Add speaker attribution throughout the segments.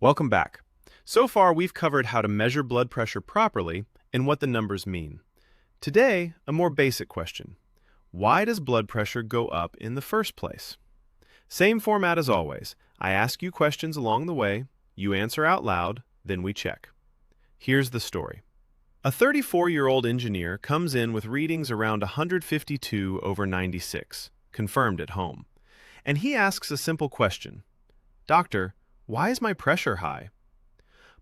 Speaker 1: Welcome back. So far, we've covered how to measure blood pressure properly and what the numbers mean. Today, a more basic question. Why does blood pressure go up in the first place? Same format as always. I ask you questions along the way, you answer out loud, then we check. Here's the story. A 34-year-old engineer comes in with readings around 152/96, confirmed at home. And he asks a simple question. Doctor, why is my pressure high?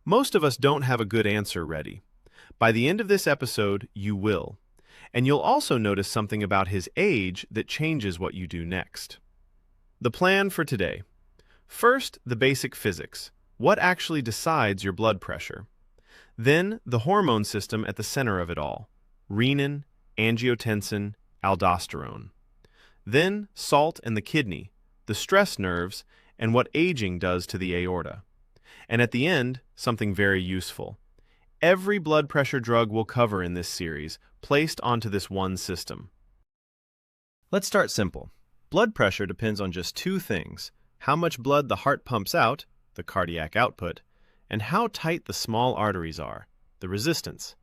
Speaker 1: Most of us don't have a good answer ready. By the end of this episode, you will. And you'll also notice something about his age that changes what you do next. The plan for today. First, the basic physics. What actually decides your blood pressure? Then, the hormone system at the center of it all. Renin, angiotensin, aldosterone. Then, salt and the kidney, the stress nerves, and what aging does to the aorta. And at the end, something very useful. Every blood pressure drug we'll cover in this series placed onto this one system. Let's start simple. Blood pressure depends on just two things: how much blood the heart pumps out, the cardiac output, and how tight the small arteries are, the resistance.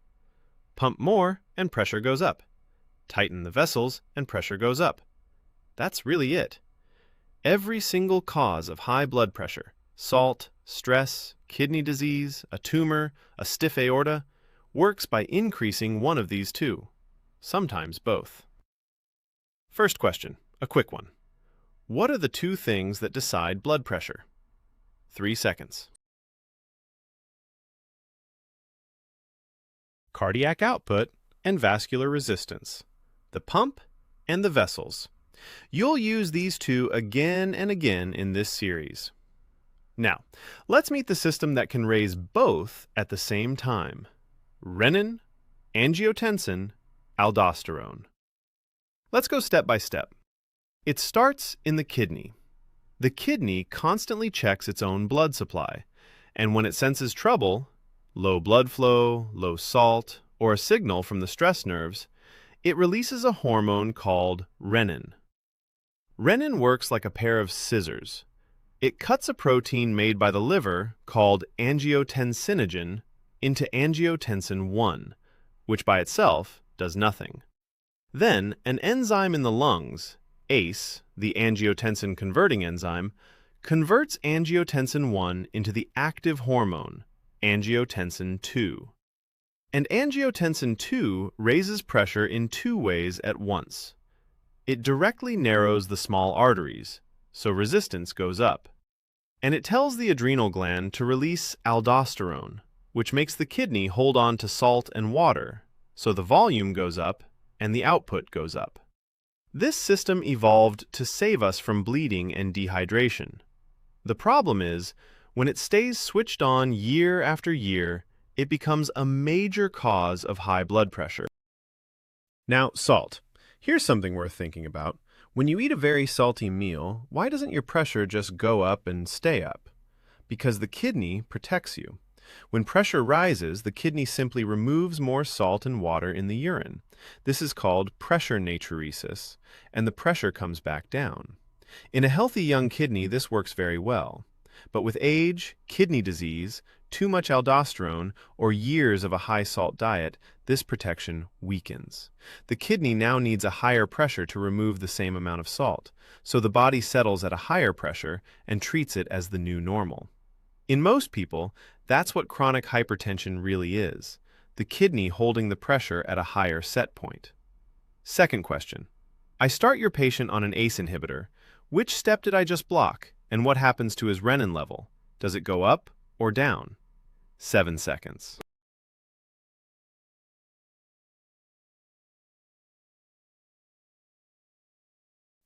Speaker 1: Pump more and pressure goes up. Tighten the vessels and pressure goes up. That's really it. Every single cause of high blood pressure, salt, stress, kidney disease, a tumor, a stiff aorta, works by increasing one of these two, sometimes both. First question, a quick one. What are the two things that decide blood pressure? 3 seconds. Cardiac output and vascular resistance, the pump and the vessels. You'll use these two again and again in this series. Now, let's meet the system that can raise both at the same time. Renin, angiotensin, aldosterone. Let's go step by step. It starts in the kidney. The kidney constantly checks its own blood supply, and when it senses trouble, low blood flow, low salt, or a signal from the stress nerves, it releases a hormone called renin. Renin works like a pair of scissors. It cuts a protein made by the liver called angiotensinogen into angiotensin 1, which by itself does nothing. Then, an enzyme in the lungs, ACE, the angiotensin converting enzyme, converts angiotensin 1 into the active hormone, angiotensin 2. And angiotensin 2 raises pressure in two ways at once. It directly narrows the small arteries, so resistance goes up. And it tells the adrenal gland to release aldosterone, which makes the kidney hold on to salt and water, so the volume goes up and the output goes up. This system evolved to save us from bleeding and dehydration. The problem is, when it stays switched on year after year, it becomes a major cause of high blood pressure. Now, salt. Here's something worth thinking about. When you eat a very salty meal, why doesn't your pressure just go up and stay up? Because the kidney protects you. When pressure rises, the kidney simply removes more salt and water in the urine. This is called pressure natriuresis, and the pressure comes back down. In a healthy young kidney, this works very well. But with age, kidney disease, too much aldosterone, or years of a high-salt diet, this protection weakens. The kidney now needs a higher pressure to remove the same amount of salt, so the body settles at a higher pressure and treats it as the new normal. In most people, that's what chronic hypertension really is, the kidney holding the pressure at a higher set point. Second question. I start your patient on an ACE inhibitor. Which step did I just block, and what happens to his renin level? Does it go up or down? 7 seconds.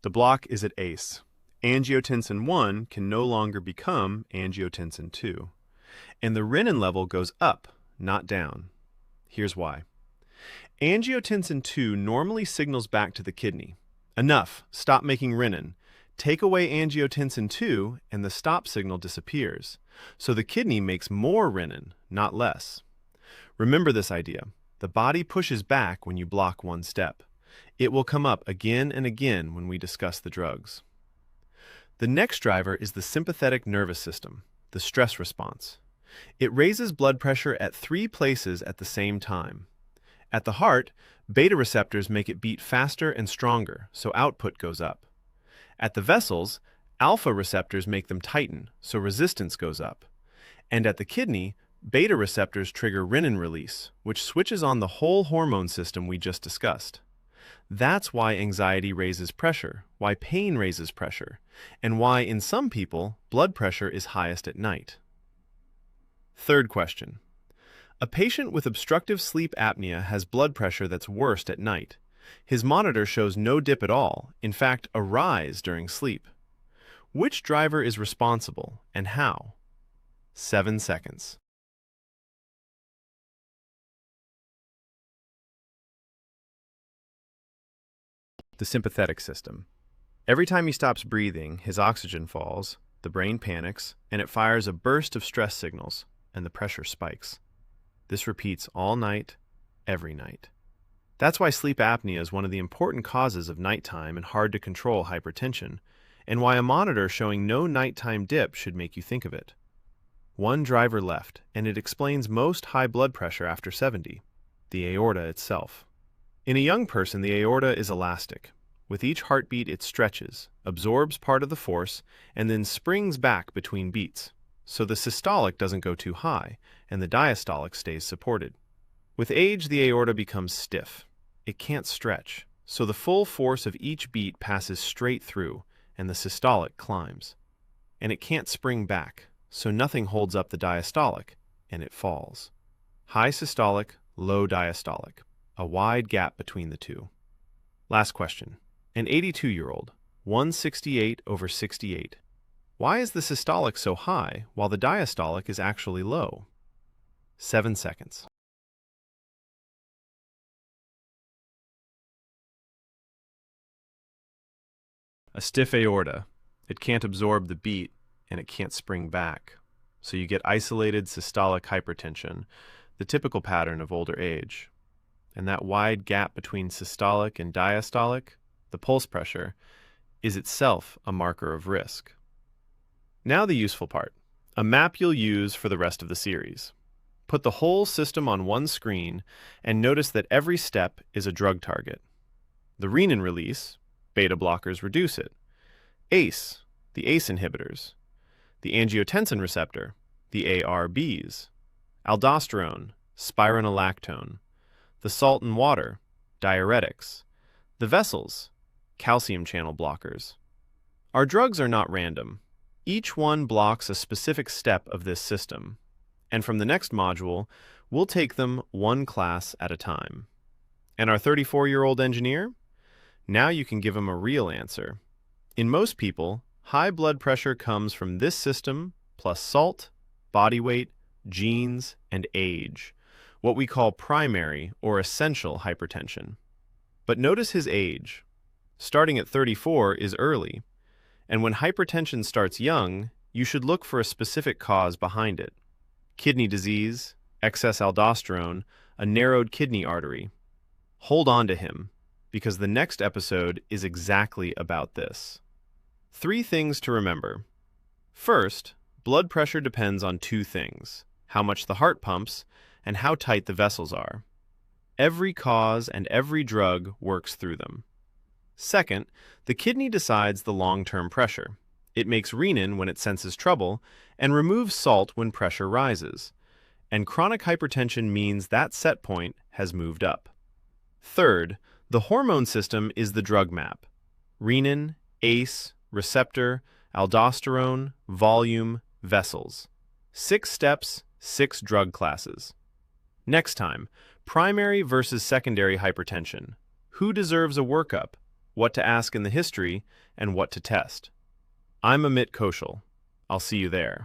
Speaker 1: The block is at ACE. Angiotensin 1 can no longer become angiotensin 2. And the renin level goes up, not down. Here's why. Angiotensin 2 normally signals back to the kidney. Enough, stop making renin. Take away angiotensin 2 and the stop signal disappears. So the kidney makes more renin, not less. Remember this idea. The body pushes back when you block one step. It will come up again and again when we discuss the drugs. The next driver is the sympathetic nervous system, the stress response. It raises blood pressure at 3 places at the same time. At the heart, beta receptors make it beat faster and stronger, so output goes up. At the vessels, alpha receptors make them tighten, so resistance goes up. And at the kidney, beta receptors trigger renin release, which switches on the whole hormone system we just discussed. That's why anxiety raises pressure, why pain raises pressure, and why, in some people, blood pressure is highest at night. Third question. A patient with obstructive sleep apnea has blood pressure that's worst at night. His monitor shows no dip at all, in fact, a rise during sleep. Which driver is responsible, and how? 7 seconds. The sympathetic system. Every time he stops breathing, his oxygen falls, the brain panics, and it fires a burst of stress signals, and the pressure spikes. This repeats all night, every night. That's why sleep apnea is one of the important causes of nighttime and hard-to-control hypertension, and why a monitor showing no nighttime dip should make you think of it. One driver left, and it explains most high blood pressure after 70, the aorta itself. In a young person, the aorta is elastic. With each heartbeat, it stretches, absorbs part of the force, and then springs back between beats, so the systolic doesn't go too high, and the diastolic stays supported. With age, the aorta becomes stiff. It can't stretch, so the full force of each beat passes straight through, and the systolic climbs. And it can't spring back, so nothing holds up the diastolic, and it falls. High systolic, low diastolic. A wide gap between the two. Last question. An 82-year-old, 168/68. Why is the systolic so high while the diastolic is actually low? 7 seconds. A stiff aorta. It can't absorb the beat, and it can't spring back. So you get isolated systolic hypertension, the typical pattern of older age. And that wide gap between systolic and diastolic, the pulse pressure, is itself a marker of risk. Now the useful part, a map you'll use for the rest of the series. Put the whole system on one screen and notice that every step is a drug target. The renin release, beta blockers reduce it. ACE, the ACE inhibitors. The angiotensin receptor, the ARBs. Aldosterone, spironolactone. The salt and water, diuretics. The vessels, calcium channel blockers. Our drugs are not random. Each one blocks a specific step of this system. And from the next module, we'll take them one class at a time. And our 34-year-old engineer? Now you can give him a real answer. In most people, high blood pressure comes from this system plus salt, body weight, genes, and age. What we call primary or essential hypertension. But notice his age. Starting at 34 is early, and when hypertension starts young, you should look for a specific cause behind it. Kidney disease, excess aldosterone, a narrowed kidney artery. Hold on to him, because the next episode is exactly about this. 3 things to remember. First, blood pressure depends on 2 things: how much the heart pumps and how tight the vessels are. Every cause and every drug works through them. Second, the kidney decides the long-term pressure. It makes renin when it senses trouble and removes salt when pressure rises. And chronic hypertension means that set point has moved up. Third, the hormone system is the drug map. Renin, ACE, receptor, aldosterone, volume, vessels. 6 steps, 6 drug classes. Next time, primary versus secondary hypertension. Who deserves a workup? What to ask in the history, and what to test. I'm Amit Koshal. I'll see you there.